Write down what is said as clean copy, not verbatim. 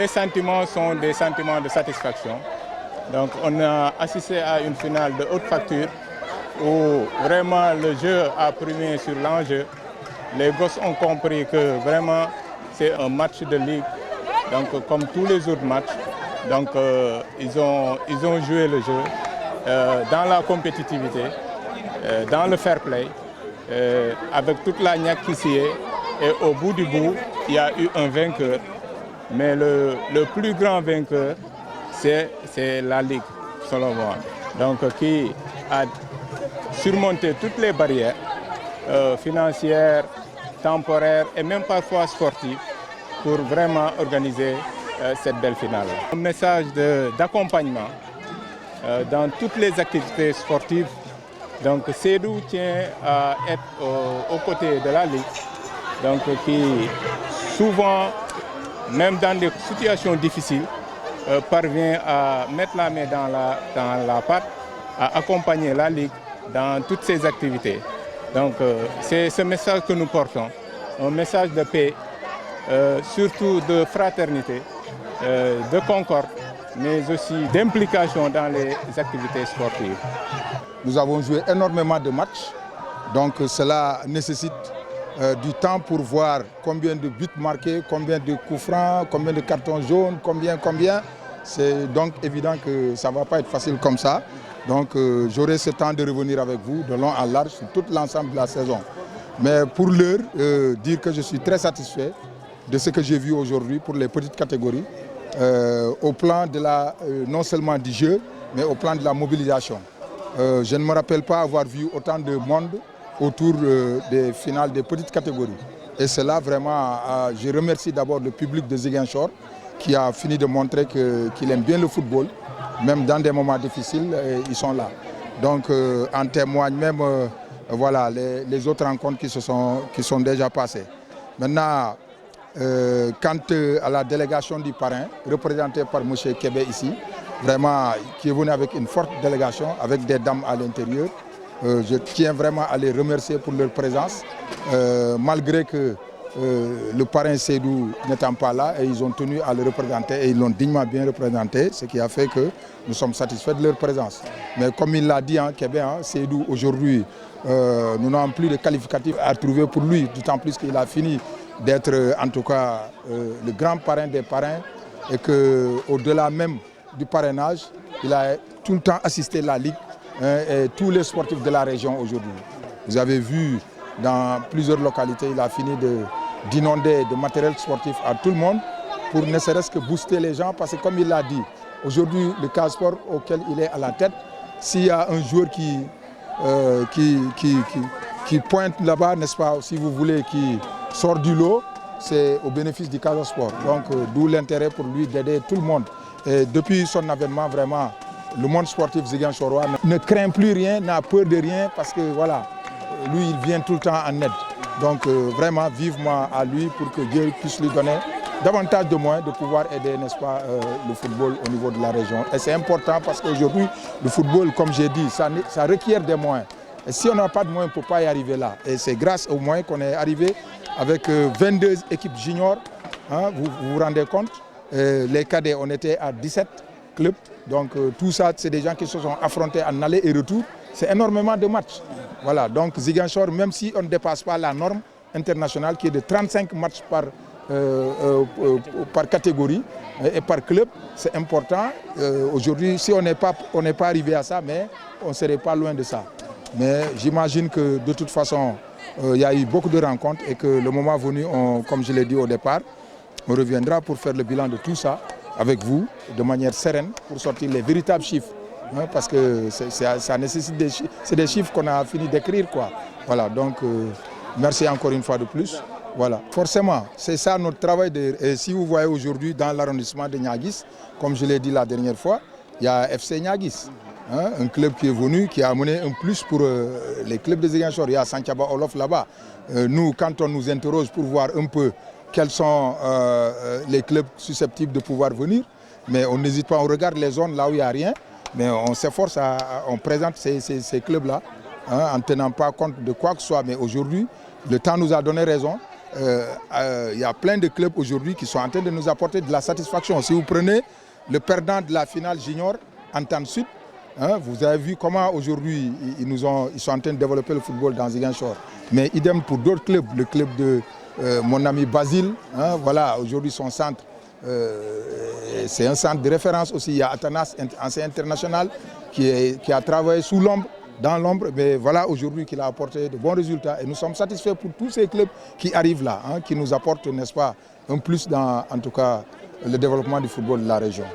les sentiments sont des sentiments de satisfaction. Donc on a assisté à une finale de haute facture où vraiment le jeu a primé sur l'enjeu. Les gosses ont compris que vraiment c'est un match de ligue, donc comme tous les autres matchs. Donc ils ont joué le jeu dans la compétitivité, dans le fair play, avec toute la niaque qui s'y est. Et au bout du bout, il y a eu un vainqueur. Mais le plus grand vainqueur, c'est la Ligue, selon moi. Donc qui a surmonté toutes les barrières financières, temporaires et même parfois sportives pour vraiment organiser cette belle finale. Un message d'accompagnement dans toutes les activités sportives. Donc Seydou tient à être aux côtés de la Ligue, donc qui souvent, même dans des situations difficiles, parvient à mettre la main dans la pâte, à accompagner la Ligue dans toutes ses activités. Donc c'est ce message que nous portons, un message de paix, surtout de fraternité, de concorde, mais aussi d'implication dans les activités sportives. Nous avons joué énormément de matchs, donc cela nécessite du temps pour voir combien de buts marqués, combien de coups francs, combien de cartons jaunes, combien. C'est donc évident que ça ne va pas être facile comme ça. Donc j'aurai ce temps de revenir avec vous de long en large sur tout l'ensemble de la saison. Mais pour l'heure, dire que je suis très satisfait de ce que j'ai vu aujourd'hui pour les petites catégories, au plan de non seulement du jeu, mais au plan de la mobilisation. Je ne me rappelle pas avoir vu autant de monde autour des finales des petites catégories. Et cela vraiment, je remercie d'abord le public de Ziguinchor qui a fini de montrer qu'il aime bien le football, même dans des moments difficiles, ils sont là. Donc en témoignent même voilà, les autres rencontres qui sont déjà passées. Maintenant, quant à la délégation du parrain, représentée par M. Kébé ici, vraiment, qui est venu avec une forte délégation, avec des dames à l'intérieur, je tiens vraiment à les remercier pour leur présence, malgré que le parrain Seydou n'étant pas là, et ils ont tenu à le représenter et ils l'ont dignement bien représenté, ce qui a fait que nous sommes satisfaits de leur présence. Mais comme il l'a dit, Kébé, Seydou, aujourd'hui, nous n'avons plus de qualificatifs à trouver pour lui, d'autant plus qu'il a fini d'être en tout cas le grand parrain des parrains et qu'au-delà même du parrainage, il a tout le temps assisté la Ligue et tous les sportifs de la région aujourd'hui. Vous avez vu dans plusieurs localités, il a fini d'inonder de matériel sportif à tout le monde pour ne serait-ce que booster les gens parce que comme il l'a dit, aujourd'hui le cas sport auquel il est à la tête, s'il y a un joueur qui pointe là-bas, n'est-ce pas, si vous voulez, qui sort du lot, c'est au bénéfice du Casa Sport. Donc d'où l'intérêt pour lui d'aider tout le monde. Et depuis son avènement, vraiment, le monde sportif ziguinchorois ne craint plus rien, n'a peur de rien parce que voilà, lui il vient tout le temps en aide. Donc vraiment vivement à lui pour que Dieu puisse lui donner davantage de moyens de pouvoir aider, n'est-ce pas, le football au niveau de la région. Et c'est important parce qu'aujourd'hui, le football, comme j'ai dit, ça requiert des moyens. Et si on n'a pas de moyens, on ne peut pas y arriver là. Et c'est grâce aux moyens qu'on est arrivé avec 22 équipes juniors, vous vous rendez compte. Les cadets, on était à 17 clubs. Donc tout ça, c'est des gens qui se sont affrontés en aller et retour. C'est énormément de matchs. Voilà, donc Ziguinchor, même si on ne dépasse pas la norme internationale qui est de 35 matchs par catégorie et par club, c'est important. Aujourd'hui, si on n'est pas arrivé à ça, mais on ne serait pas loin de ça. Mais j'imagine que de toute façon, il y a eu beaucoup de rencontres et que le moment venu, comme je l'ai dit au départ, on reviendra pour faire le bilan de tout ça avec vous, de manière sereine, pour sortir les véritables chiffres. Parce que ça nécessite des chiffres. C'est des chiffres qu'on a fini d'écrire, quoi. Voilà, donc merci encore une fois de plus. Voilà, forcément, c'est ça notre travail. Et si vous voyez aujourd'hui dans l'arrondissement de Niaguis, comme je l'ai dit la dernière fois, il y a FC Niaguis. Un club qui est venu, qui a amené un plus pour les clubs de Ziguinchor. Il y a Santiaba Olof là-bas. Nous, quand on nous interroge pour voir un peu quels sont les clubs susceptibles de pouvoir venir, mais on n'hésite pas, on regarde les zones là où il n'y a rien, mais on s'efforce, on présente ces clubs-là en ne tenant pas compte de quoi que ce soit. Mais aujourd'hui, le temps nous a donné raison y a plein de clubs aujourd'hui qui sont en train de nous apporter de la satisfaction. Si vous prenez le perdant de la finale junior, Antan Sud, hein, vous avez vu comment aujourd'hui ils sont en train de développer le football dans Ziguinchor. Mais idem pour d'autres clubs, le club de mon ami Basile, hein, voilà, aujourd'hui son centre, c'est un centre de référence aussi. Il y a Atanas, ancien international, qui a travaillé sous l'ombre, dans l'ombre, mais voilà aujourd'hui qu'il a apporté de bons résultats. Et nous sommes satisfaits pour tous ces clubs qui arrivent là, hein, qui nous apportent, n'est-ce pas, un plus dans, en tout cas, le développement du football de la région.